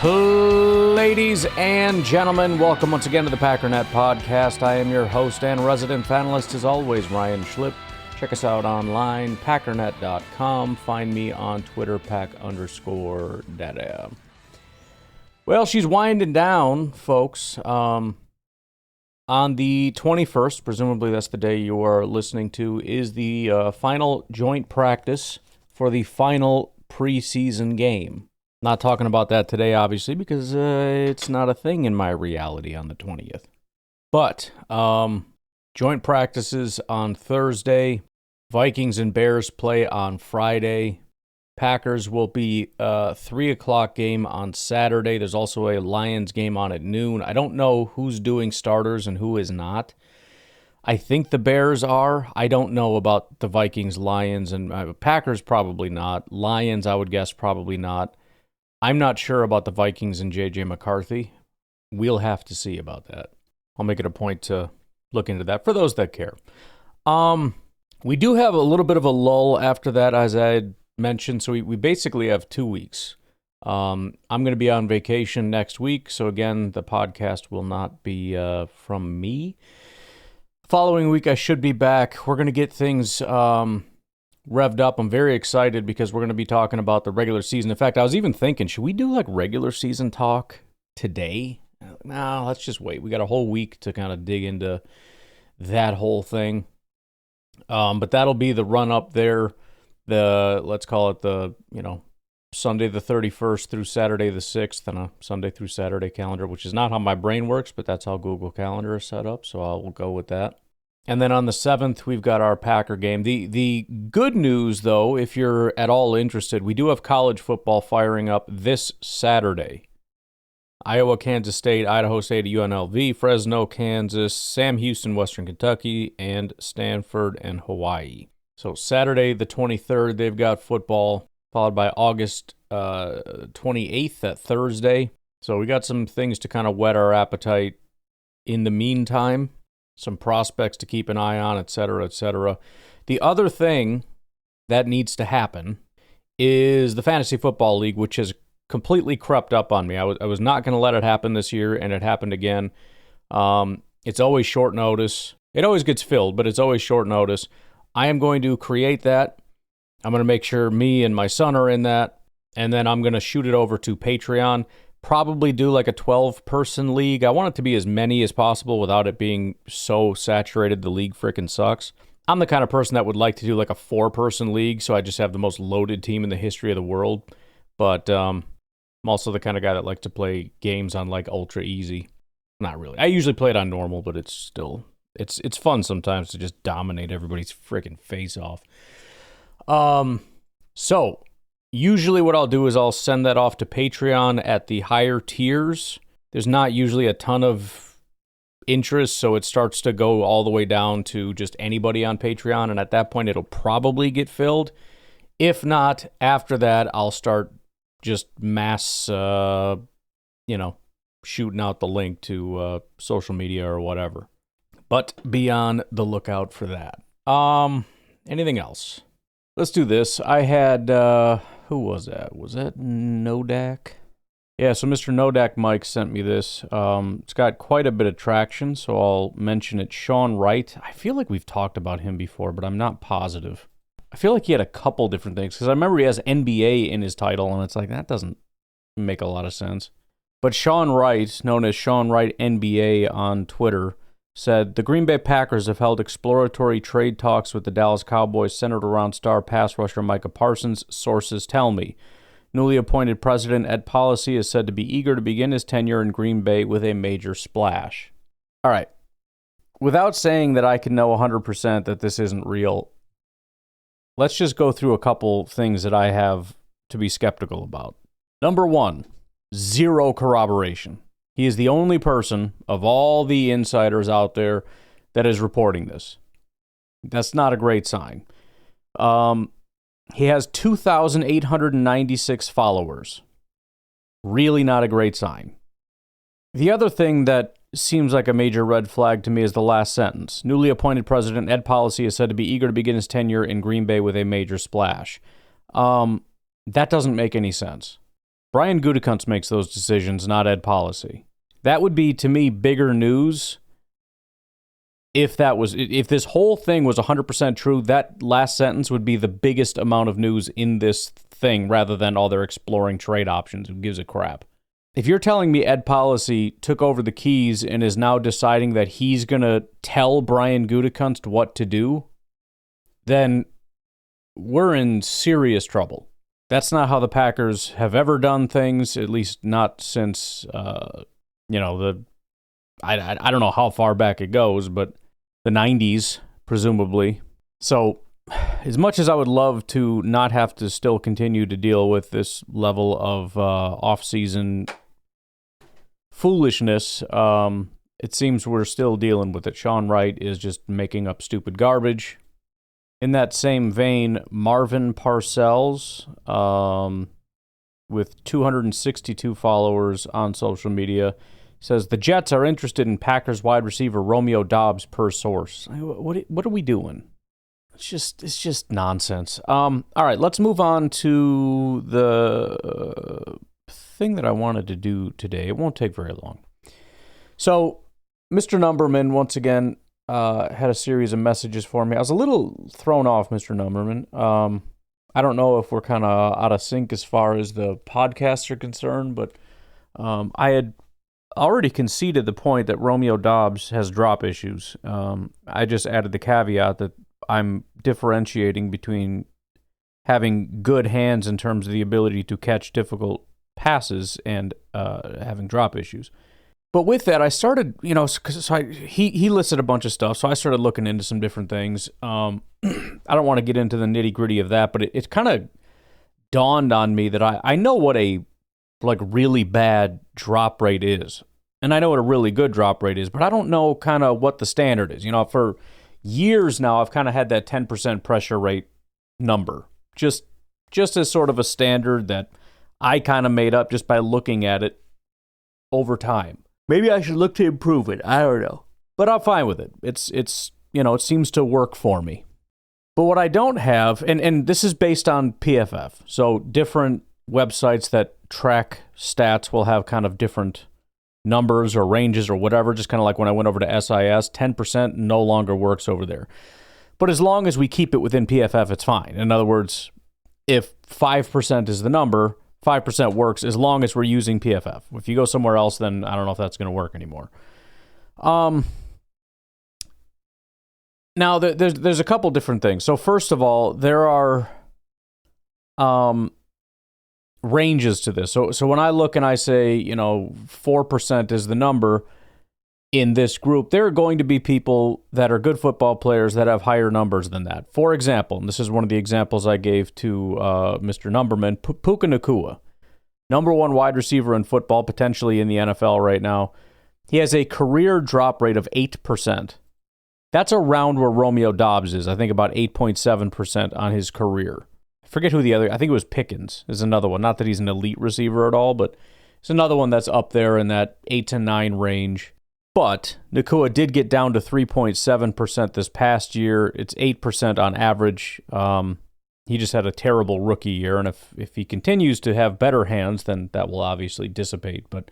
Ladies and gentlemen, welcome once again to the Packernet Podcast. I am your host and resident panelist, as always, Ryan Schlipp. Check us out online, packernet.com. Find me on Twitter, pack_dada. Well, she's winding down, folks. On the 21st, presumably that's the day you are listening to, is the final joint practice for the final preseason game. Not talking about that today, obviously, because it's not a thing in my reality on the 20th. But joint practices on Thursday. Vikings and Bears play on Friday. Packers will be a 3 o'clock game on Saturday. There's also a Lions game on at noon. I don't know who's doing starters and who is not. I think the Bears are. I don't know about the Vikings, Lions, and Packers probably not. Lions, I would guess, probably not. I'm not sure about the Vikings and J.J. McCarthy. We'll have to see about that. I'll make it a point to look into that for those that care. We do have a little bit of a lull after that, as I mentioned, so we basically have 2 weeks. I'm going to be on vacation next week, so again, the podcast will not be from me. Following week, I should be back. We're going to get things revved up. I'm very excited because we're going to be talking about the regular season. In fact, I was even thinking, should we do like regular season talk today? No, let's just wait. We got a whole week to kind of dig into that whole thing. But that'll be the run up there. Let's call it Sunday the 31st through Saturday the 6th, and a Sunday through Saturday calendar, which is not how my brain works, but that's how Google Calendar is set up, so I'll go with that. And then on the 7th, we've got our Packer game. The good news, though, if you're at all interested, we do have college football firing up this Saturday. Iowa, Kansas State, Idaho State, UNLV, Fresno, Kansas, Sam Houston, Western Kentucky, and Stanford and Hawaii. So Saturday the 23rd, they've got football, followed by August 28th, that Thursday. So we got some things to kind of whet our appetite in the meantime, some prospects to keep an eye on, et cetera, et cetera. The other thing that needs to happen is the Fantasy Football League, which has completely crept up on me. I was not going to let it happen this year, and it happened again. It's always short notice. It always gets filled, but it's always short notice. I am going to create that. I'm going to make sure me and my son are in that, and then I'm going to shoot it over to Patreon. Probably do like a 12-person league. I want it to be as many as possible without it being so saturated the league freaking sucks. I'm the kind of person that would like to do like a 4-person league, so I just have the most loaded team in the history of the world. But I'm also the kind of guy that likes to play games on like ultra easy. Not really. I usually play it on normal, but it's still it's fun sometimes to just dominate everybody's freaking face off. So usually what I'll do is I'll send that off to Patreon at the higher tiers. There's not usually a ton of interest, so it starts to go all the way down to just anybody on Patreon, and at that point it'll probably get filled. If not, after that, I'll start just mass, shooting out the link to social media or whatever. But be on the lookout for that. Anything else? Let's do this. I had, who was that? Was that Nodak? Yeah, so Mr. Nodak Mike sent me this. It's got quite a bit of traction, so I'll mention it. Sean Wright. I feel like we've talked about him before, but I'm not positive. I feel like he had a couple different things, because I remember he has NBA in his title, and it's like, that doesn't make a lot of sense. But Sean Wright, known as Sean Wright NBA on Twitter, said, the Green Bay Packers have held exploratory trade talks with the Dallas Cowboys centered around star pass rusher Micah Parsons, sources tell me. Newly appointed president Ed Policy is said to be eager to begin his tenure in Green Bay with a major splash. All right. Without saying that I can know 100% that this isn't real, let's just go through a couple things that I have to be skeptical about. Number one, zero corroboration. He is the only person of all the insiders out there that is reporting this. That's not a great sign. He has 2,896 followers. Really not a great sign. The other thing that seems like a major red flag to me is the last sentence. Newly appointed president Ed Policy is said to be eager to begin his tenure in Green Bay with a major splash. That doesn't make any sense. Brian Gutekunst makes those decisions, not Ed Policy. That would be, to me, bigger news if this whole thing was 100% true. That last sentence would be the biggest amount of news in this thing rather than all their exploring trade options. Who gives a crap? If you're telling me Ed Policy took over the keys and is now deciding that he's going to tell Brian Gutekunst what to do, then we're in serious trouble. That's not how the Packers have ever done things, at least not since, I don't know how far back it goes, but the 90s, presumably. So as much as I would love to not have to still continue to deal with this level of off-season foolishness, it seems we're still dealing with it. Sean Wright is just making up stupid garbage. In that same vein, Marvin Parcells, with 262 followers on social media, says the Jets are interested in Packers wide receiver Romeo Dobbs per source. What are we doing? It's just nonsense. All right, let's move on to the thing that I wanted to do today. It won't take very long. So, Mr. Numberman, once again, had a series of messages for me. I was a little thrown off, Mr. Numberman. I don't know if we're kind of out of sync as far as the podcasts are concerned, but I had already conceded the point that Romeo Dobbs has drop issues. I just added the caveat that I'm differentiating between having good hands in terms of the ability to catch difficult passes and having drop issues. But with that, I started, he listed a bunch of stuff, so I started looking into some different things. I don't want to get into the nitty-gritty of that, but it kind of dawned on me that I know what a really bad drop rate is. And I know what a really good drop rate is, but I don't know kind of what the standard is. For years now, I've kind of had that 10% pressure rate number, just as sort of a standard that I kind of made up just by looking at it over time. Maybe I should look to improve it. I don't know. But I'm fine with it. It seems to work for me. But what I don't have, and this is based on PFF, so different websites that track stats will have kind of different numbers or ranges or whatever, just kind of like when I went over to SIS, 10% no longer works over there. But as long as we keep it within PFF, it's fine. In other words, if 5% is the number, 5% works as long as we're using PFF. If you go somewhere else, then I don't know if that's going to work anymore. Now, there's a couple different things. So first of all, there are ranges to this. So when I look and I say, 4% is the number in this group, there are going to be people that are good football players that have higher numbers than that. For example, and this is one of the examples I gave to Mr. Numberman, Puka Nacua, number one wide receiver in football, potentially in the NFL right now. He has a career drop rate of 8%. That's around where Romeo Dobbs is. I think about 8.7% on his career. I forget who the other, I think it was Pickens is another one. Not that he's an elite receiver at all, but it's another one that's up there in that 8 to 9 range. But Nacua did get down to 3.7% this past year. It's 8% on average. He just had a terrible rookie year, and if he continues to have better hands, then that will obviously dissipate. But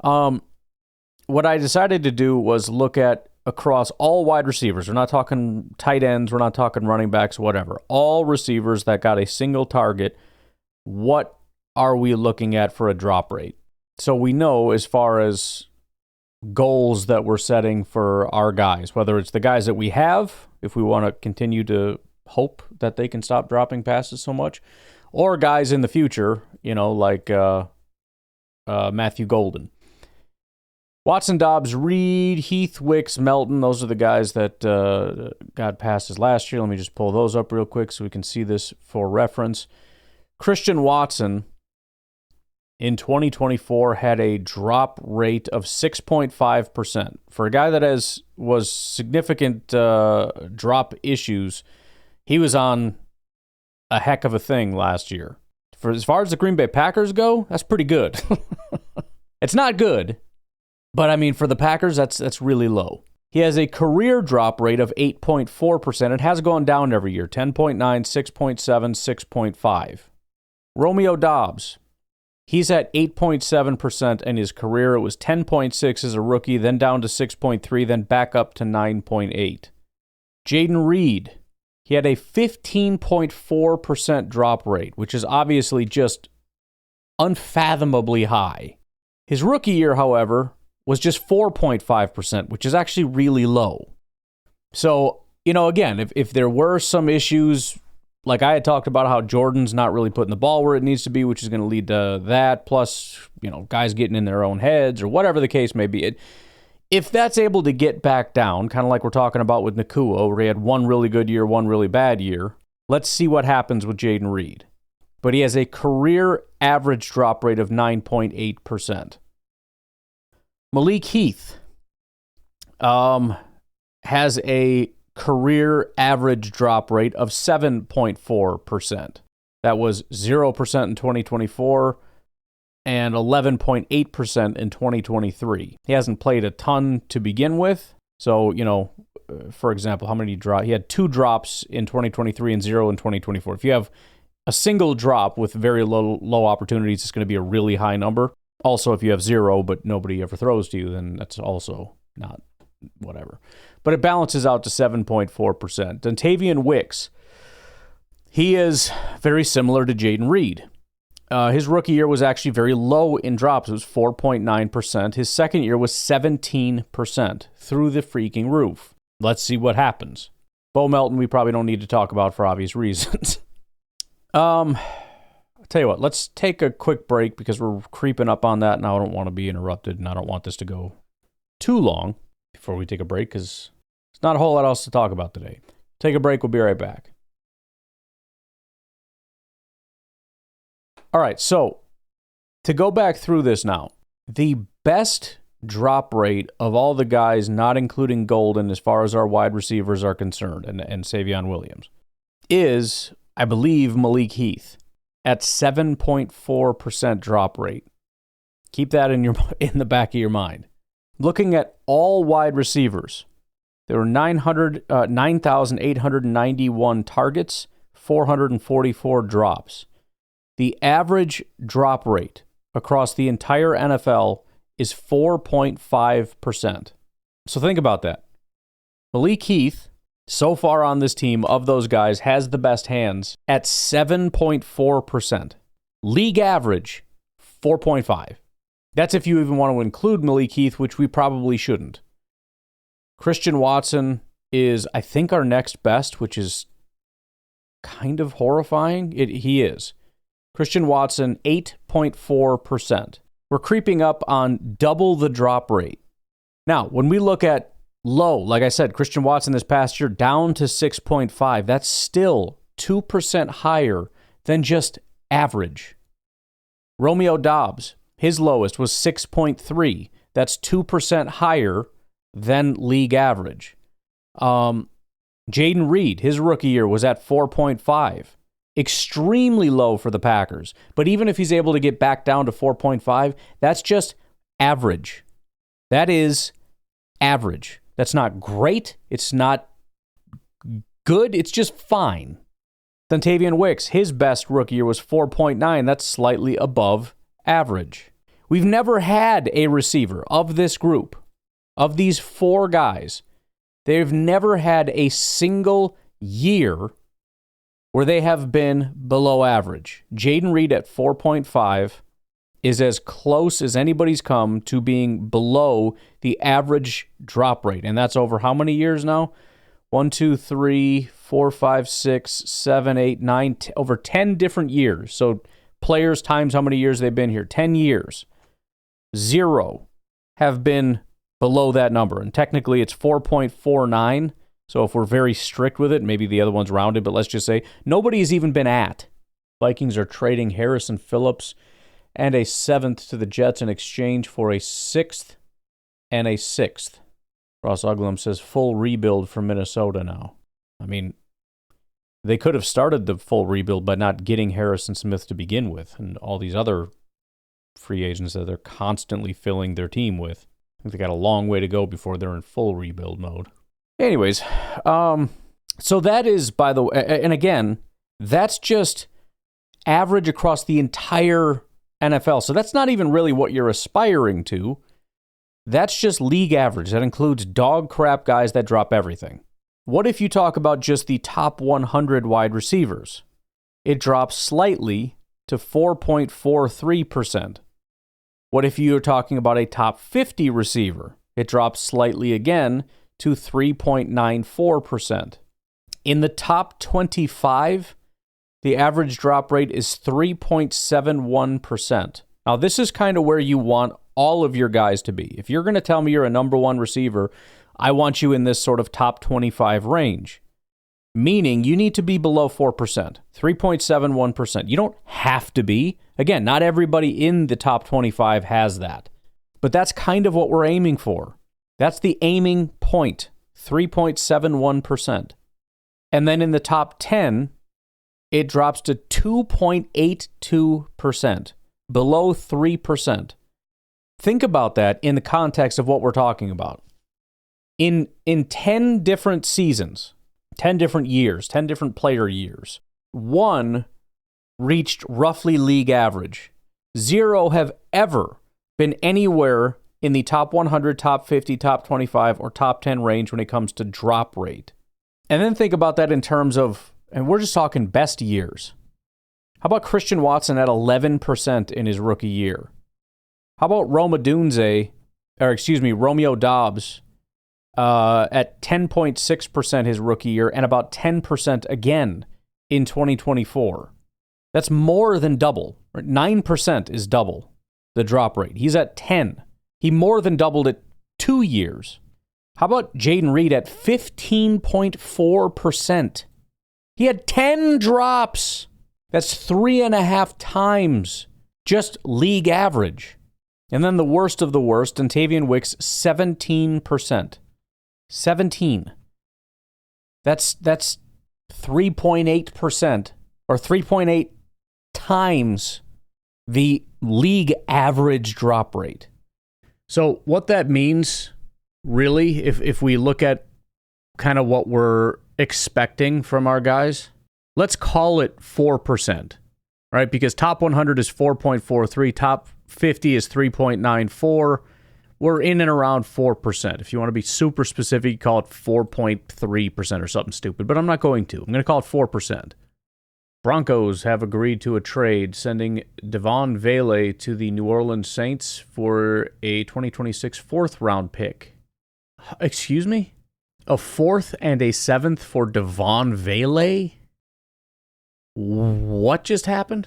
what I decided to do was look at across all wide receivers. We're not talking tight ends. We're not talking running backs, whatever. All receivers that got a single target, what are we looking at for a drop rate? So we know as far as goals that we're setting for our guys, whether it's the guys that we have, if we want to continue to hope that they can stop dropping passes so much, or guys in the future, like Matthew Golden. Watson, Dobbs, Reed, Heath, Wicks, Melton, those are the guys that got passes last year. Let me just pull those up real quick so we can see this for reference. Christian Watson in 2024 had a drop rate of 6.5%. For a guy that was significant drop issues, he was on a heck of a thing last year. For as far as the Green Bay Packers go, that's pretty good. It's not good, but I mean for the Packers, that's really low. He has a career drop rate of 8.4%. It has gone down every year, 10.9, 6.7, 6.5. Romeo Dobbs, He's at 8.7% in his career. It was 10.6 as a rookie, then down to 6.3, then back up to 9.8. Jayden Reed, he had a 15.4% drop rate, which is obviously just unfathomably high. His rookie year, however, was just 4.5%, which is actually really low. So, again, if there were some issues, like I had talked about how Jordan's not really putting the ball where it needs to be, which is going to lead to that, plus, guys getting in their own heads or whatever the case may be. If that's able to get back down, kind of like we're talking about with Nakua, where he had one really good year, one really bad year, let's see what happens with Jayden Reed. But he has a career average drop rate of 9.8%. Malik Heath has a career average drop rate of 7.4%. That was 0% in 2024 and 11.8% in 2023. He hasn't played a ton to begin with. So, for example, how many drops? He had 2 drops in 2023 and 0 in 2024. If you have a single drop with very low opportunities, it's going to be a really high number. Also, if you have 0, but nobody ever throws to you, then that's also not whatever. But it balances out to 7.4%. Dontavian Wicks, he is very similar to Jayden Reed. His rookie year was actually very low in drops. It was 4.9%. His second year was 17%, through the freaking roof. Let's see what happens. Bo Melton, we probably don't need to talk about for obvious reasons. I'll tell you what, let's take a quick break because we're creeping up on that, and I don't want to be interrupted, and I don't want this to go too long before we take a break because there's not a whole lot else to talk about today. Take a break. We'll be right back. All right, so to go back through this now, the best drop rate of all the guys, not including Golden, as far as our wide receivers are concerned, and Savion Williams, is, I believe, Malik Heath at 7.4% drop rate. Keep that in the back of your mind. Looking at all wide receivers, there were 9,891 targets, 444 drops. The average drop rate across the entire NFL is 4.5%. So think about that. Malik Heath, so far on this team, of those guys, has the best hands at 7.4%. League average, 4.5%. That's if you even want to include Malik Heath, which we probably shouldn't. Christian Watson is, I think, our next best, which is kind of horrifying. He is. Christian Watson, 8.4%. We're creeping up on double the drop rate. Now, when we look at low, like I said, Christian Watson this past year down to 6.5. That's still 2% higher than just average. Romeo Dobbs, his lowest was 6.3. That's 2% higher than league average. Jayden Reed, his rookie year was at 4.5. Extremely low for the Packers. But even if he's able to get back down to 4.5, that's just average. That is average. That's not great. It's not good. It's just fine. Dontavian Wicks, his best rookie year was 4.9. That's slightly above average. We've never had a receiver of this group, of these 4 guys, they've never had a single year where they have been below average. Jayden Reed at 4.5 is as close as anybody's come to being below the average drop rate. And that's over how many years now? 1, 2, 3, 4, 5, 6, 7, 8, 9, over 10 different years. So players times how many years they've been here. 10 years. 0 have been below that number. And technically it's 4.49. So if we're very strict with it, maybe the other one's rounded, but let's just say nobody has even been at. Vikings are trading Harrison Phillips and a 7th to the Jets in exchange for a 6th and a 6th. Ross Uglum says full rebuild for Minnesota now. I mean, they could have started the full rebuild by not getting Harrison Smith to begin with and all these other free agents that they're constantly filling their team with. I think they got a long way to go before they're in full rebuild mode. Anyways, so that is, by the way, and again, that's just average across the entire NFL. So that's not even really what you're aspiring to. That's just league average. That includes dog crap guys that drop everything. What if you talk about just the top 100 wide receivers? It drops slightly to 4.43%. What if you're talking about a top 50 receiver? It drops slightly again to 3.94%. In the top 25, the average drop rate is 3.71%. Now, this is kind of where you want all of your guys to be. If you're going to tell me you're a number one receiver, I want you in this sort of top 25 range. Meaning you need to be below 4%, 3.71%. You don't have to be. Again, not everybody in the top 25 has that. But that's kind of what we're aiming for. That's the aiming point, 3.71%. And then in the top 10, it drops to 2.82%, below 3%. Think about that in the context of what we're talking about. In 10 different seasons, 10 different years, 10 different player years, 1 reached roughly league average. 0 have ever been anywhere in the top 100, top 50, top 25, or top 10 range when it comes to drop rate. And then think about that in terms of, and we're just talking best years. How about Christian Watson at 11% in his rookie year? How about Romeo Dobbs at 10.6% his rookie year and about 10% again in 2024? That's more than double. 9% is double the drop rate. He's at 10. He more than doubled it 2 years. How about Jaden Reed at 15.4%? He had 10 drops. That's 3.5 times just league average. And then the worst of the worst, Dontavian Wicks, 17%. 17. That's 3.8% or 3.8 times the league average drop rate. So what that means, really, if we look at kind of what we're expecting from our guys, let's call it 4%, right? Because top 100 is 4.43, top 50 is 3.94. We're in and around 4%. If you want to be super specific, call it 4.3% or something stupid, but I'm not going to. I'm going to call it 4%. Broncos have agreed to a trade, sending Devon Vele to the New Orleans Saints for a 2026 fourth-round pick. Excuse me? A fourth and a seventh for Devon Vele? What just happened?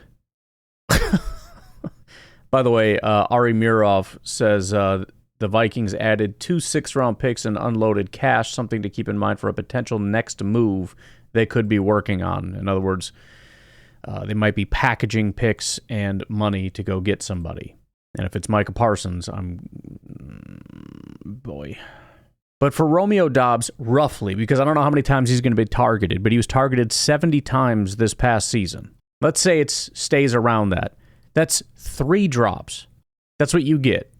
By the way, Ari Mirov says the Vikings added 2 sixth-round picks and unloaded cash, something to keep in mind for a potential next move they could be working on. In other words, they might be packaging picks and money to go get somebody. And if it's Micah Parsons, boy. But for Romeo Dobbs, roughly, because I don't know how many times he's going to be targeted, but he was targeted 70 times this past season. Let's say it stays around that. That's 3 drops. That's what you get.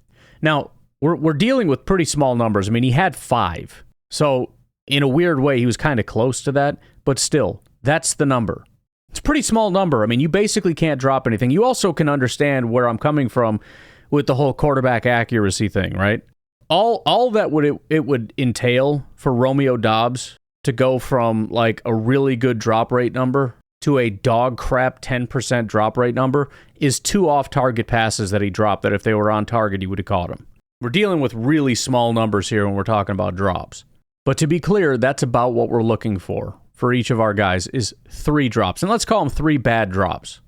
Now, we're dealing with pretty small numbers. I mean, he had 5. So, in a weird way, he was kind of close to that. But still, that's the number. It's a pretty small number. I mean, you basically can't drop anything. You also can understand where I'm coming from with the whole quarterback accuracy thing, right? All that would entail for Romeo Dobbs to go from like a really good drop rate number to a dog crap 10% drop rate number is 2 off-target passes that he dropped that if they were on target, he would have caught them. We're dealing with really small numbers here when we're talking about drops. But to be clear, that's about what we're looking for each of our guys is 3 drops. And let's call them 3 bad drops.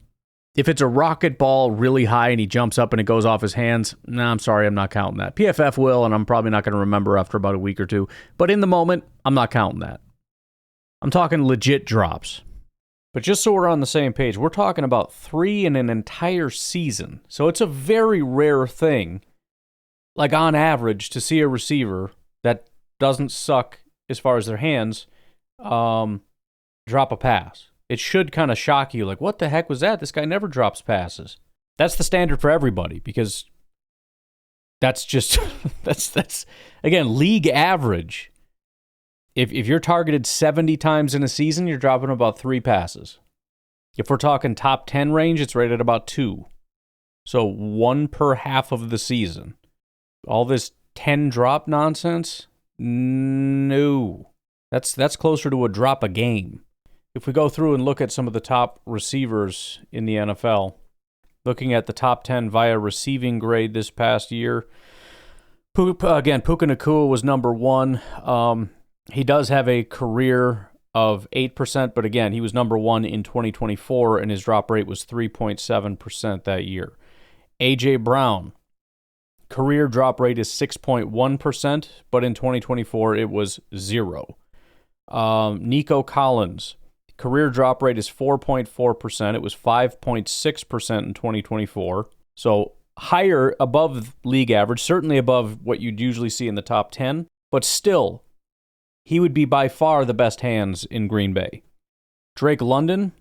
If it's a rocket ball really high and he jumps up and it goes off his hands, I'm sorry, I'm not counting that. PFF will, and I'm probably not going to remember after about a week or 2. But in the moment, I'm not counting that. I'm talking legit drops. But just so we're on the same page, we're talking about 3 in an entire season. So it's a very rare thing, like on average, to see a receiver that doesn't suck as far as their hands drop a pass. It should kind of shock you, like, what the heck was that? This guy never drops passes. That's the standard for everybody, because that's just, that's again, league average. If you're targeted 70 times in a season, you're dropping about 3 passes. If we're talking top 10 range, it's right at about 2. So 1 per half of the season. All this 10 drop nonsense? No. That's closer to a drop a game. If we go through and look at some of the top receivers in the NFL, looking at the top 10 via receiving grade this past year, Puka Nacua was number 1. He does have a career of 8%, but again, he was number 1 in 2024, and his drop rate was 3.7% that year. A.J. Brown, career drop rate is 6.1%, but in 2024, it was 0. Nico Collins, career drop rate is 4.4%. It was 5.6% in 2024. So higher, above league average, certainly above what you'd usually see in the top 10, but still, he would be by far the best hands in Green Bay. Drake London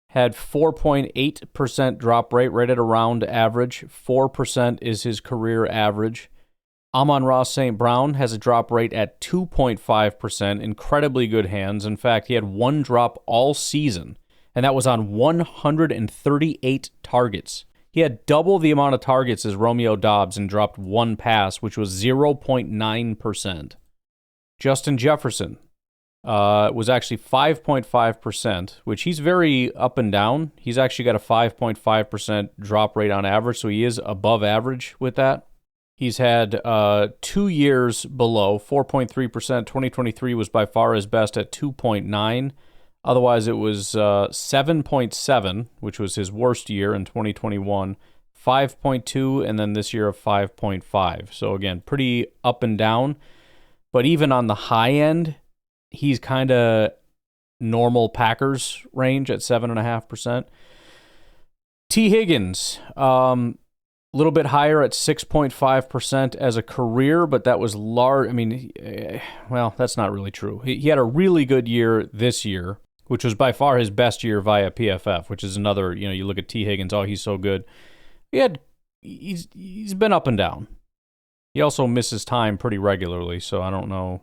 had 4.8% drop rate, right at around average. 4% is his career average. Amon-Ra St. Brown has a drop rate at 2.5%, incredibly good hands. In fact, he had 1 drop all season, and that was on 138 targets. He had double the amount of targets as Romeo Dobbs and dropped 1 pass, which was 0.9%. Justin Jefferson was actually 5.5%, which he's very up and down. He's actually got a 5.5% drop rate on average, so he is above average with that. He's had 2 years below, 4.3%. 2023 was by far his best at 2.9. Otherwise, it was 7.7, which was his worst year in 2021, 5.2, and then this year of 5.5. So again, pretty up and down. But even on the high end, he's kind of normal Packers range at 7.5%. T. Higgins, a little bit higher at 6.5% as a career, but that was large. I mean, well, that's not really true. He had a really good year this year, which was by far his best year via PFF, which is another, you look at T. Higgins, oh, he's so good. He's been up and down. He also misses time pretty regularly, so I don't know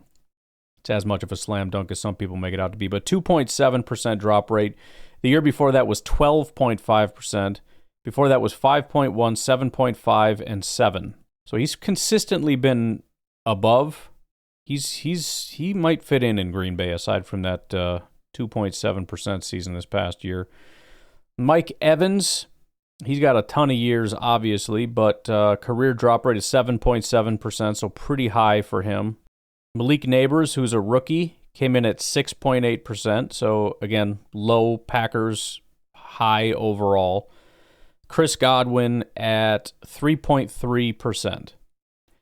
it's as much of a slam dunk as some people make it out to be. But 2.7% drop rate. The year before that was 12.5%. Before that was 5.1, 7.5, and 7. So he's consistently been above. He might fit in Green Bay aside from that 2.7% season this past year. Mike Evans, he's got a ton of years, obviously, but career drop rate is 7.7%, so pretty high for him. Malik Neighbors, who's a rookie, came in at 6.8%, so again, low Packers, high overall. Chris Godwin at 3.3%.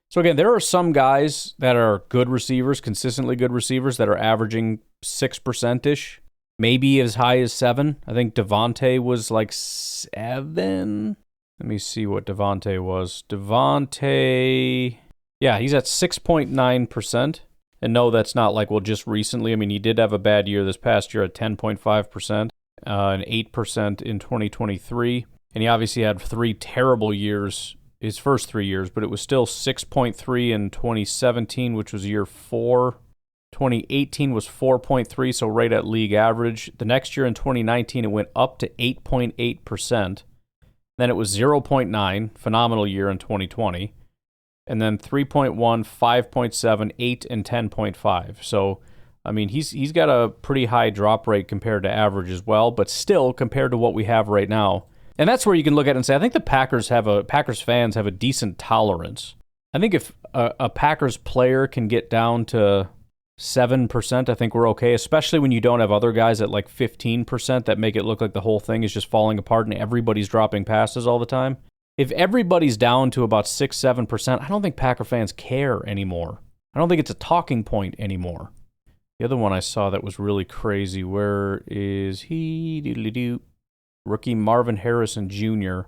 So again, there are some guys that are good receivers, consistently good receivers, that are averaging 6%-ish. Maybe as high as 7. I think Devontae was like 7. Let me see what Devontae was. Yeah, he's at 6.9%. And no, that's not like, well, just recently. I mean, he did have a bad year this past year at 10.5%, and 8% in 2023. And he obviously had 3 terrible years, his first 3 years, but it was still 6.3 in 2017, which was year 4. 2018 was 4.3, so right at league average. The next year in 2019, it went up to 8.8%. Then it was 0.9, phenomenal year in 2020. And then 3.1, 5.7, 8, and 10.5. So, I mean, he's got a pretty high drop rate compared to average as well, but still compared to what we have right now. And that's where you can look at it and say, I think the Packers fans have a decent tolerance. I think if a Packers player can get down to 7%, I think we're okay, especially when you don't have other guys at like 15% that make it look like the whole thing is just falling apart and everybody's dropping passes all the time. If everybody's down to about 6-7%, I don't think Packer fans care anymore. I don't think it's a talking point anymore. The other one I saw that was really crazy, where is he? Rookie Marvin Harrison Jr.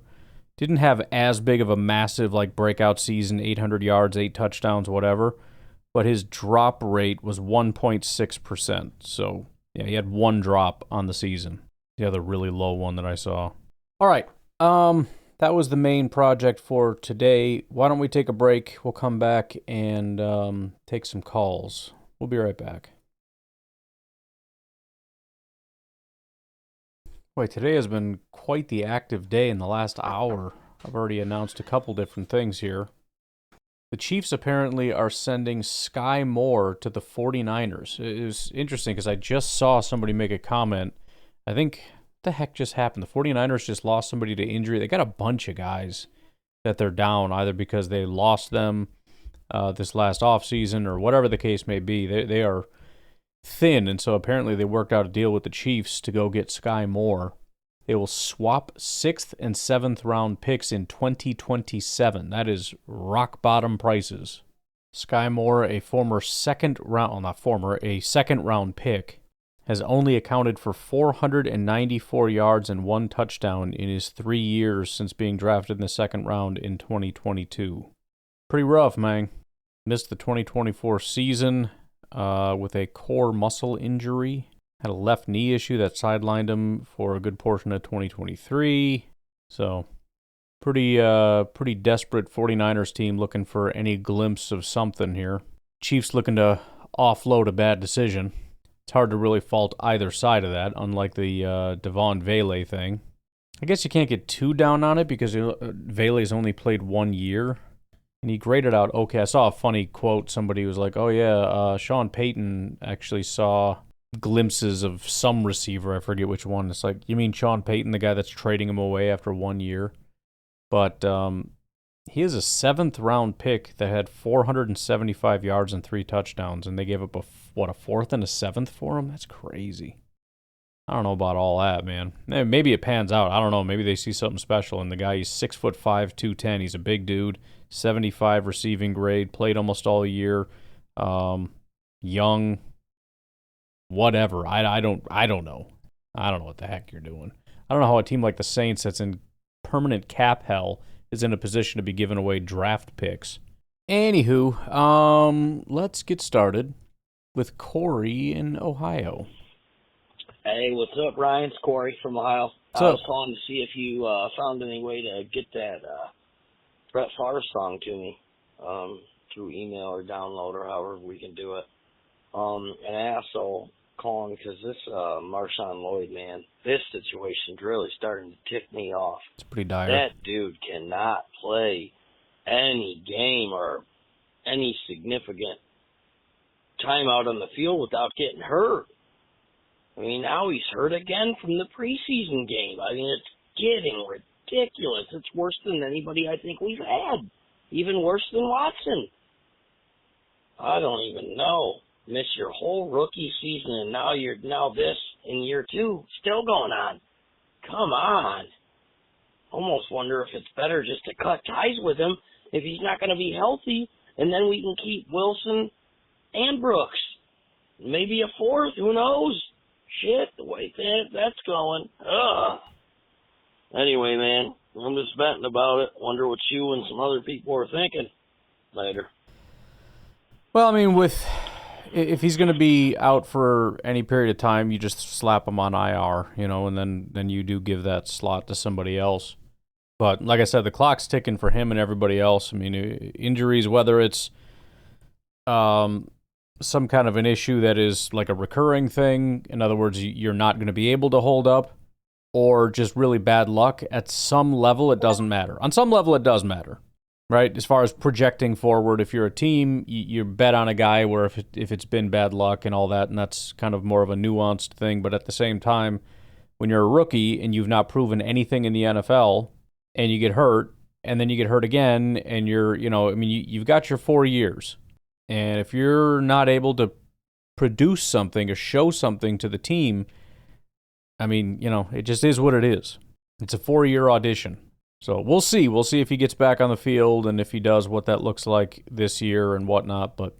didn't have as big of a massive like breakout season, 800 yards, 8 touchdowns, whatever, but his drop rate was 1.6%. So, yeah, he had 1 drop on the season. The other really low one that I saw. All right. That was the main project for today. Why don't we take a break? We'll come back and take some calls. We'll be right back. Boy, today has been quite the active day in the last hour. I've already announced a couple different things here. The Chiefs apparently are sending Sky Moore to the 49ers. It was interesting because I just saw somebody make a comment. I think, what the heck just happened? The 49ers just lost somebody to injury. They got a bunch of guys that they're down, either because they lost them this last offseason or whatever the case may be. They are thin, and so apparently they worked out a deal with the Chiefs to go get Sky Moore. They will swap 6th and 7th round picks in 2027. That is rock bottom prices. Sky Moore, a second round pick, has only accounted for 494 yards and 1 touchdown in his 3 years since being drafted in the second round in 2022. Pretty rough, man. Missed the 2024 season with a core muscle injury. Had a left knee issue that sidelined him for a good portion of 2023. So, pretty desperate 49ers team looking for any glimpse of something here. Chiefs looking to offload a bad decision. It's hard to really fault either side of that, unlike the Devon Vele thing. I guess you can't get too down on it because Vele's only played 1 year. And he graded out okay. I saw a funny quote. Somebody was like, oh yeah, Sean Payton actually saw glimpses of some receiver. I forget which one. It's like, you mean Sean Payton, the guy that's trading him away after 1 year? But he is a 7th round pick that had 475 yards and 3 touchdowns, and they gave up a 4th and a 7th for him? That's crazy. I don't know about all that, man. Maybe it pans out. I don't know. Maybe they see something special. And the guy, he's 6'5", 210. He's a big dude. 75 receiving grade. Played almost all year. Young. Whatever. I don't know. I don't know what the heck you're doing. I don't know how a team like the Saints that's in permanent cap hell is in a position to be giving away draft picks. Anywho, let's get started with Corey in Ohio. Hey, what's up, Ryan? It's Corey from Ohio. What's I up? was calling to see if you found any way to get that Brett Favre song to me through email or download or however we can do it. And I also calling because this Marshawn Lloyd, man, this situation's really starting to tick me off. It's pretty dire. That dude cannot play any game or any significant time out on the field without getting hurt. I mean, now he's hurt again from the preseason game. I mean, it's getting ridiculous. It's worse than anybody I think we've had. Even worse than Watson. I don't even know. Miss your whole rookie season, and now this in year 2 still going on. Come on. Almost wonder if it's better just to cut ties with him if he's not going to be healthy, and then we can keep Wilson and Brooks. Maybe a 4th, who knows? Shit, the way that's going. Ugh. Anyway, man, I'm just venting about it. Wonder what you and some other people are thinking. Later. Well, I mean, if he's going to be out for any period of time, you just slap him on IR, and then you do give that slot to somebody else. But like I said, the clock's ticking for him and everybody else. I mean, injuries, whether it's some kind of an issue that is like a recurring thing, in other words, you're not going to be able to hold up, or just really bad luck, at some level it doesn't matter. On some level it does matter, right? As far as projecting forward, if you're a team, you bet on a guy where if it's been bad luck and all that, and that's kind of more of a nuanced thing. But at the same time, when you're a rookie and you've not proven anything in the NFL and you get hurt and then you get hurt again and you've got your 4 years. And if you're not able to produce something or show something to the team, I mean, it just is what it is. It's a 4-year audition. So we'll see. We'll see if he gets back on the field, and if he does, what that looks like this year and whatnot. But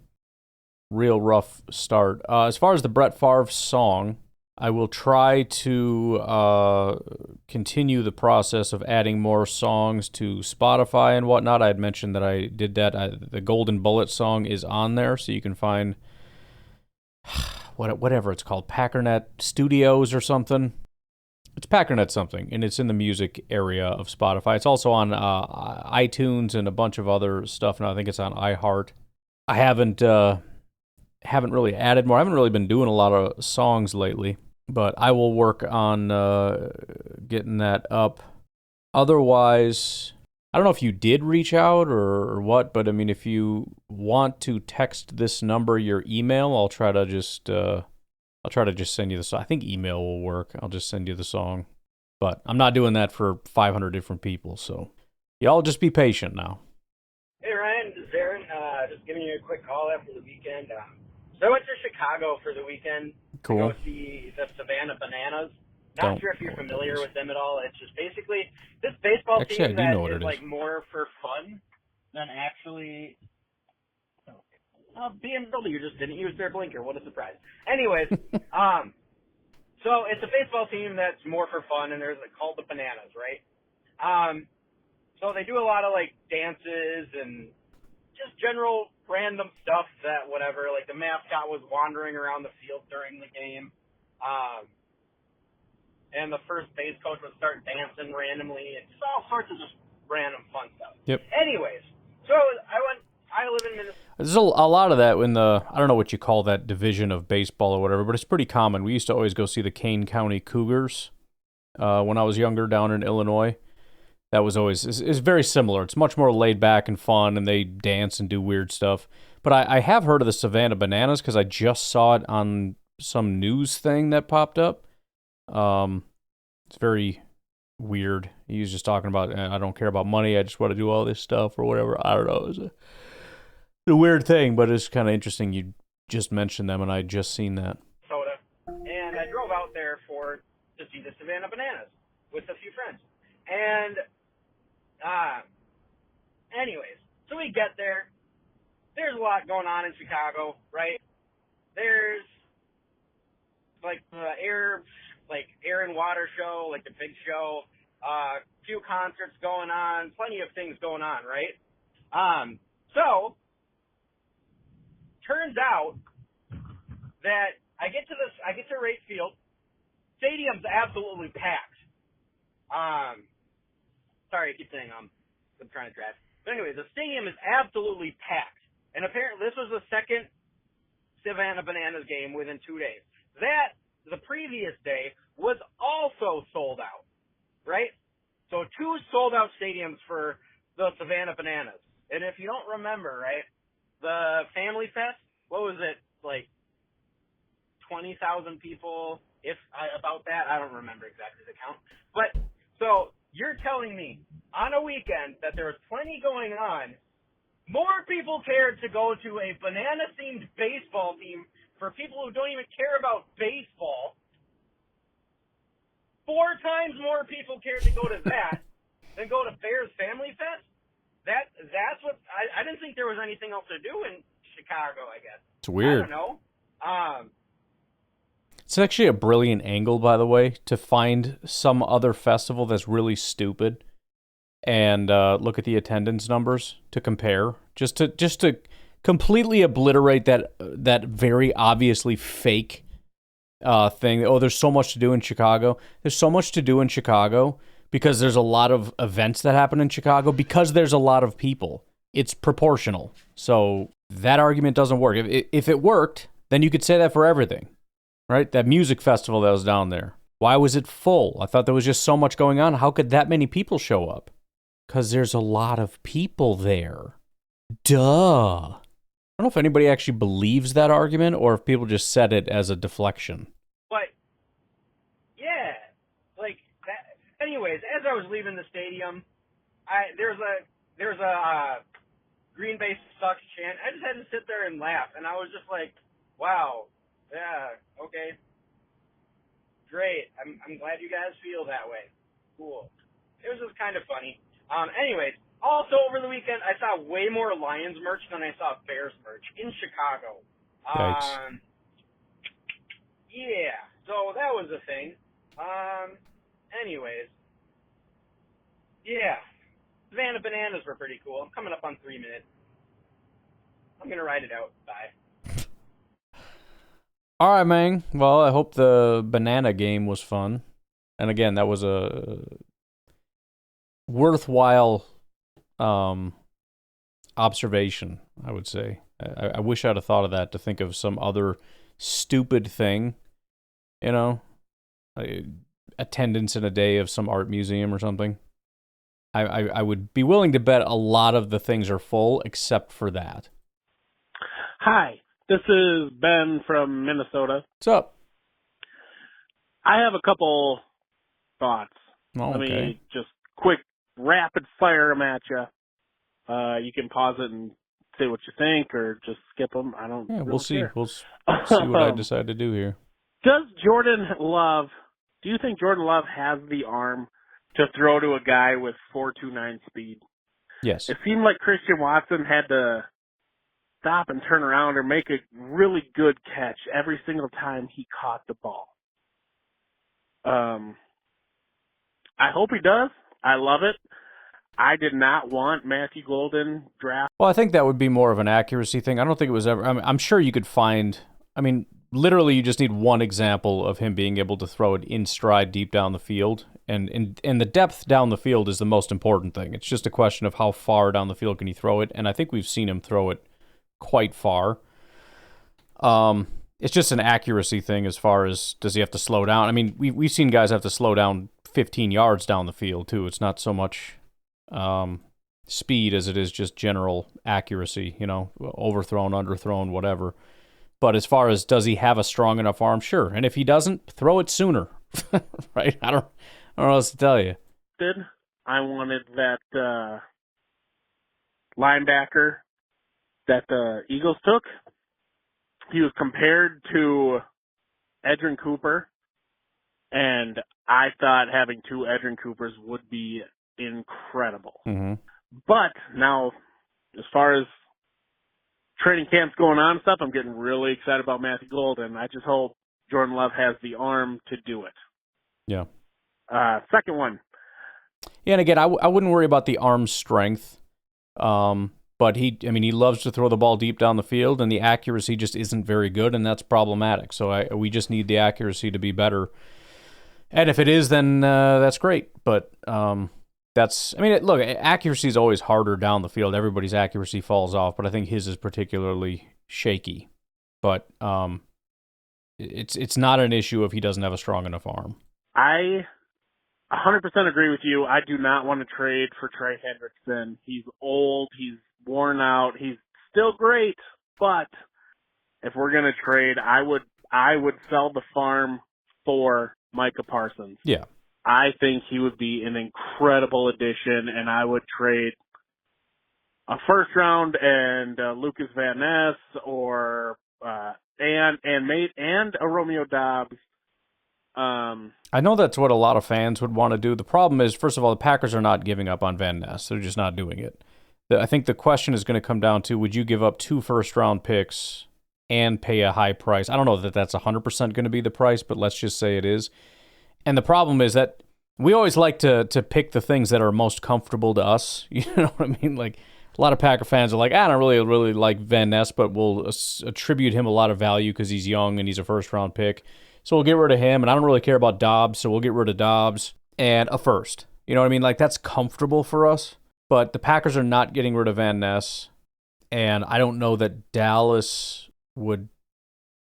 real rough start. As far as the Brett Favre song, I will try to continue the process of adding more songs to Spotify and whatnot. I had mentioned that I did that. The Golden Bullet song is on there, so you can find whatever it's called, Packernet Studios or something. It's Packernet something, and it's in the music area of Spotify. It's also on iTunes and a bunch of other stuff now. I think it's on iHeart. I haven't really added more. I haven't really been doing a lot of songs lately, but I will work on getting that up. Otherwise, I don't know if you did reach out or what, but I mean, if you want to text this number your email, I'll try to just send you the song. I think email will work. I'll just send you the song. But I'm not doing that for 500 different people, so y'all just be patient now. Hey Ryan, this is Aaron. Just giving you a quick call after the weekend. So I went to Chicago for the weekend Cool. to go see the Savannah Bananas. Not sure if you're familiar with them at all. It's just basically this baseball team that is like more for fun than actually. BMW just didn't use their blinker. What a surprise. Anyways, so it's a baseball team that's more for fun, and there's called the Bananas, right? So they do a lot of like dances and just general random stuff that whatever. Like the mascot was wandering around the field during the game, and the first base coach would start dancing randomly, and just all sorts of just random fun stuff. Yep. Anyways, so I live in Minnesota. There's a lot of that in the, I don't know what you call that division of baseball or whatever, but it's pretty common. We used to always go see the Kane County Cougars when I was younger down in Illinois. That was always, it's very similar. It's much more laid back and fun, and they dance and do weird stuff. But I have heard of the Savannah Bananas because I just saw it on some news thing that popped up. It's very weird. He was just talking about, I don't care about money, I just want to do all this stuff or whatever. I don't know. It was a weird thing, but it's kind of interesting. You just mentioned them, and I just seen that. Soda, and I drove out there to see the Savannah Bananas with a few friends. And, anyways, so we get there. There's a lot going on in Chicago, right? There's like the air and water show, like the big show. Few concerts going on, plenty of things going on, right? So turns out that I get to Wright Field. Stadium's absolutely packed. Sorry, I keep saying I'm trying to drive. But anyway, the stadium is absolutely packed. And apparently this was the second Savannah Bananas game within 2 days. That, the previous day, was also sold out, right? So 2 sold-out stadiums for the Savannah Bananas. And if you don't remember, right, the Family Fest, what was it, like 20,000 people, about that? I don't remember exactly the count. But, so, you're telling me, on a weekend, that there was plenty going on, more people cared to go to a banana-themed baseball team for people who don't even care about baseball. 4 times more people cared to go to that than go to Bears Family Fest? That's what I didn't think there was anything else to do in Chicago, I guess. It's weird. I don't know. It's actually a brilliant angle, by the way, to find some other festival that's really stupid and look at the attendance numbers to compare, just to completely obliterate that very obviously fake thing. Oh, there's so much to do in Chicago. There's so much to do in Chicago because there's a lot of events that happen in Chicago because there's a lot of people. It's proportional. So that argument doesn't work. If it worked, then you could say that for everything, right? That music festival that was down there. Why was it full? I thought there was just so much going on. How could that many people show up? Because there's a lot of people there. Duh. I don't know if anybody actually believes that argument or if people just said it as a deflection. But, yeah, like that. Anyways, as I was leaving the stadium, there's a Green Bay sucks chant. I just had to sit there and laugh, and I was just like, wow, yeah, okay, great. I'm glad you guys feel that way. Cool. It was just kind of funny. Anyways, also over the weekend, I saw way more Lions merch than I saw Bears merch in Chicago. Yeah, so that was a thing. Anyways, yeah, Savannah Bananas were pretty cool. I'm coming up on 3 minutes. I'm gonna ride it out. Bye. All right, man. Well, I hope the banana game was fun. And again, that was a worthwhile observation, I would say. I wish I'd have thought of that to think of some other stupid thing, you know, attendance in a day of some art museum or something. I would be willing to bet a lot of the things are full except for that. Hi, this is Ben from Minnesota. What's up? I have a couple thoughts. Oh, Let okay. me just quick rapid fire them at you. You can pause it and say what you think, or just skip them. I don't. Yeah, really we'll see. care. We'll see what I decide to do here. Do you think Jordan Love has the arm to throw to a guy with 4.29 speed? Yes. It seemed like Christian Watson had to stop and turn around or make a really good catch every single time he caught the ball. I hope he does. I love it. I did not want Matthew Golden draft. Well, I think that would be more of an accuracy thing. I don't think it was ever. I'm sure you could find. I mean, literally, you just need one example of him being able to throw it in stride deep down the field, and the depth down the field is the most important thing. It's just a question of how far down the field can he throw it, and I think we've seen him throw it quite far. It's just an accuracy thing as far as does he have to slow down. I mean, we've seen guys have to slow down 15 yards down the field too. It's not so much speed as it is just general accuracy, overthrown, underthrown, whatever. But as far as does he have a strong enough arm? Sure. And if he doesn't, throw it sooner. Right? I don't know what else to tell you. I wanted that linebacker that the Eagles took. He was compared to Edgerrin Cooper, and I thought having two Edgerrin Coopers would be incredible. Mm-hmm. But now, as far as training camps going on and stuff, I'm getting really excited about Matthew Golden. I just hope Jordan Love has the arm to do it. Yeah. Second one. Yeah, and again, I wouldn't worry about the arm strength. But he loves to throw the ball deep down the field, and the accuracy just isn't very good, and that's problematic. So we just need the accuracy to be better. And if it is, then that's great. But look, accuracy is always harder down the field. Everybody's accuracy falls off, but I think his is particularly shaky. But it's not an issue if he doesn't have a strong enough arm. I 100% agree with you. I do not want to trade for Trey Hendrickson. He's old. He's worn out. He's still great, but if we're going to trade, I would sell the farm for Micah Parsons. Yeah. I think he would be an incredible addition, and I would trade a first round and Lucas Van Ness or and a Romeo Dobbs. I know that's what a lot of fans would want to do. The problem is, first of all, the Packers are not giving up on Van Ness. They're just not doing it. I think the question is going to come down to, would you give up 2 first-round picks and pay a high price? I don't know that that's 100% going to be the price, but let's just say it is. And the problem is that we always like to pick the things that are most comfortable to us. You know what I mean? Like, a lot of Packer fans are like, I don't really like Van Ness, but we'll attribute him a lot of value because he's young and he's a first-round pick. So we'll get rid of him, and I don't really care about Dobbs, so we'll get rid of Dobbs and a first. You know what I mean? Like, that's comfortable for us. But the Packers are not getting rid of Van Ness, and I don't know that Dallas would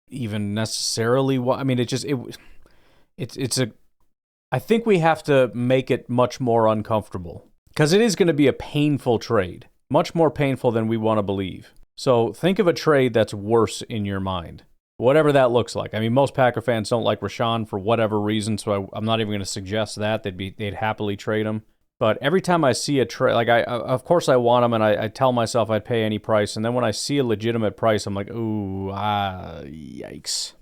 even necessarily want. I mean, I think we have to make it much more uncomfortable because it is going to be a painful trade, much more painful than we want to believe. So think of a trade that's worse in your mind, whatever that looks like. I mean, most Packer fans don't like Rashawn for whatever reason, so I'm not even going to suggest that. They'd happily trade him. But every time I see a trade, like of course I want him, and I tell myself I'd pay any price. And then when I see a legitimate price, I'm like, ooh, yikes.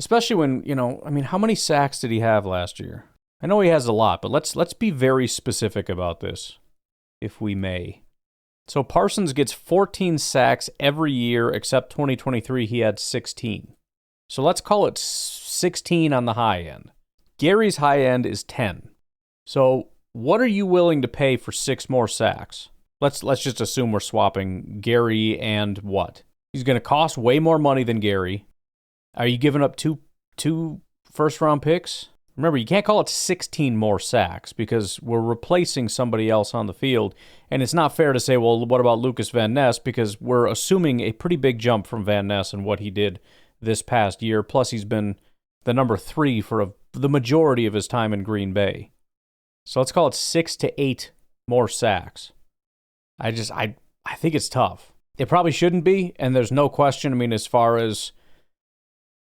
Especially when, how many sacks did he have last year? I know he has a lot, but let's be very specific about this, if we may. So Parsons gets 14 sacks every year, except 2023, he had 16. So let's call it 16 on the high end. Gary's high end is 10. So what are you willing to pay for 6 more sacks? Let's just assume we're swapping Gary and what? He's going to cost way more money than Gary. Are you giving up two first-round picks? Remember, you can't call it 16 more sacks because we're replacing somebody else on the field, and it's not fair to say, well, what about Lucas Van Ness? Because we're assuming a pretty big jump from Van Ness and what he did this past year, plus he's been the number 3 for the majority of his time in Green Bay. So let's call it 6 to 8 more sacks. I think it's tough. It probably shouldn't be, and there's no question. I mean, as far as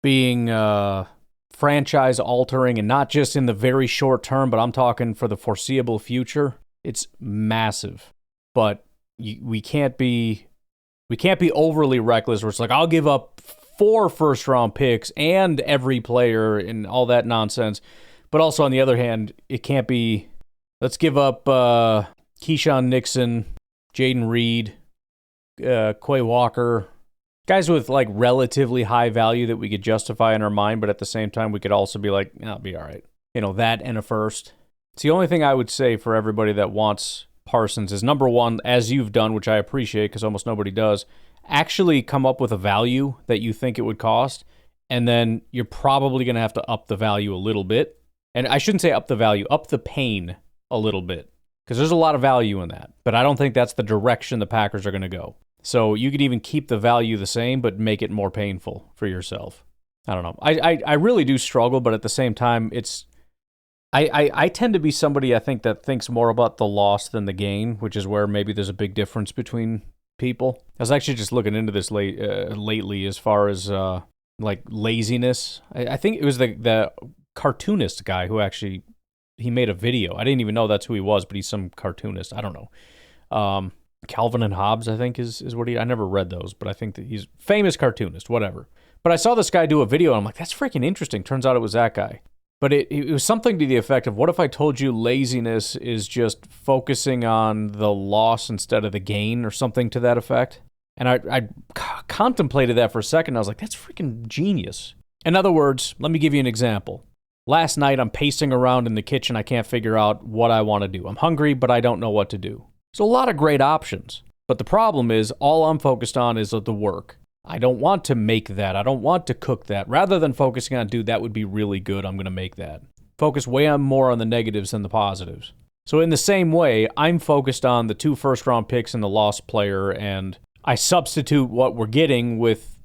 being franchise altering, and not just in the very short term, but I'm talking for the foreseeable future, it's massive. But we can't be overly reckless where it's like, I'll give up 4 first-round picks and every player and all that nonsense. But also, on the other hand, it can't be, let's give up Keyshawn Nixon, Jaden Reed, Quay Walker, guys with like relatively high value that we could justify in our mind, but at the same time, we could also be like, I'll be all right. That and a first. It's the only thing I would say for everybody that wants Parsons is, number one, as you've done, which I appreciate because almost nobody does, actually come up with a value that you think it would cost, and then you're probably going to have to up the value a little bit. And I shouldn't say up the value, up the pain a little bit, because there's a lot of value in that. But I don't think that's the direction the Packers are going to go. So you could even keep the value the same, but make it more painful for yourself. I don't know. I really do struggle, but at the same time, I tend to be somebody, I think, that thinks more about the loss than the gain, which is where maybe there's a big difference between people. I was actually just looking into this lately as far as like laziness. I think it was the cartoonist guy who actually, he made a video. I didn't even know that's who he was, but he's some cartoonist. I don't know. Calvin and Hobbes, I think, is what I never read those, but I think that he's famous cartoonist, whatever. But I saw this guy do a video, and I'm like, that's freaking interesting. Turns out it was that guy. But it was something to the effect of, what if I told you laziness is just focusing on the loss instead of the gain, or something to that effect? And I contemplated that for a second. I was like, that's freaking genius. In other words, let me give you an example. Last night, I'm pacing around in the kitchen. I can't figure out what I want to do. I'm hungry, but I don't know what to do. There's a lot of great options. But the problem is, all I'm focused on is the work. I don't want to make that. I don't want to cook that. Rather than focusing on, dude, that would be really good, I'm going to make that. Focus way more on the negatives than the positives. So in the same way, I'm focused on the 2 first-round picks and the lost player, and I substitute what we're getting with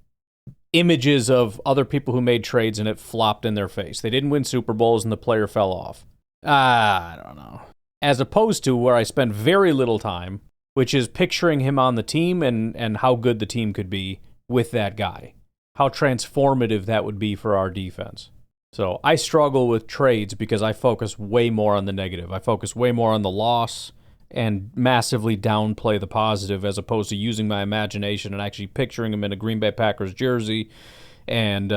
images of other people who made trades and it flopped in their face. They didn't win Super Bowls and the player fell off. I don't know. As opposed to where I spend very little time, which is picturing him on the team and how good the team could be with that guy. How transformative that would be for our defense. So I struggle with trades because I focus way more on the negative. I focus way more on the loss and massively downplay the positive, as opposed to using my imagination and actually picturing him in a Green Bay Packers jersey and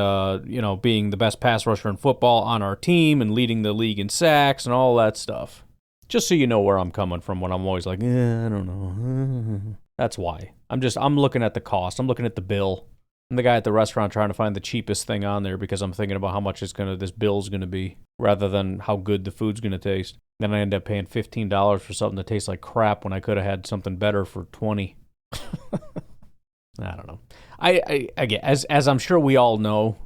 being the best pass rusher in football on our team and leading the league in sacks and all that stuff. Just so you know where I'm coming from when I'm always like, I don't know. That's why. I'm looking at the cost. I'm looking at the bill. I'm the guy at the restaurant trying to find the cheapest thing on there because I'm thinking about how much this bill's going to be, rather than how good the food's going to taste. Then I end up paying $15 for something that tastes like crap when I could have had something better for $20. I don't know. Again, as I'm sure we all know,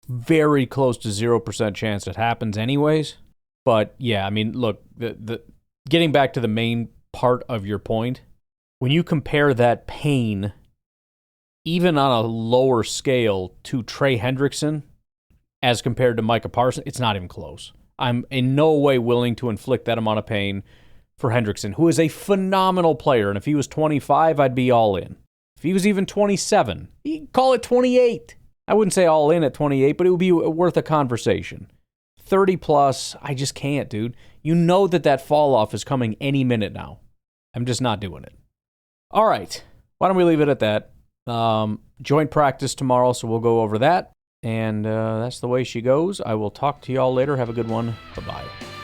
very close to 0% chance it happens anyways. But yeah, I mean, look, the getting back to the main part of your point, when you compare that pain, even on a lower scale, to Trey Hendrickson as compared to Micah Parsons, it's not even close. I'm in no way willing to inflict that amount of pain for Hendrickson, who is a phenomenal player. And if he was 25, I'd be all in. If he was even 27, you can call it 28. I wouldn't say all in at 28, but it would be worth a conversation. 30 plus, I just can't, dude. You know that fall off is coming any minute now. I'm just not doing it. All right. Why don't we leave it at that? Joint practice tomorrow, so we'll go over that. And that's the way she goes. I will talk to y'all later. Have a good one. Bye-bye.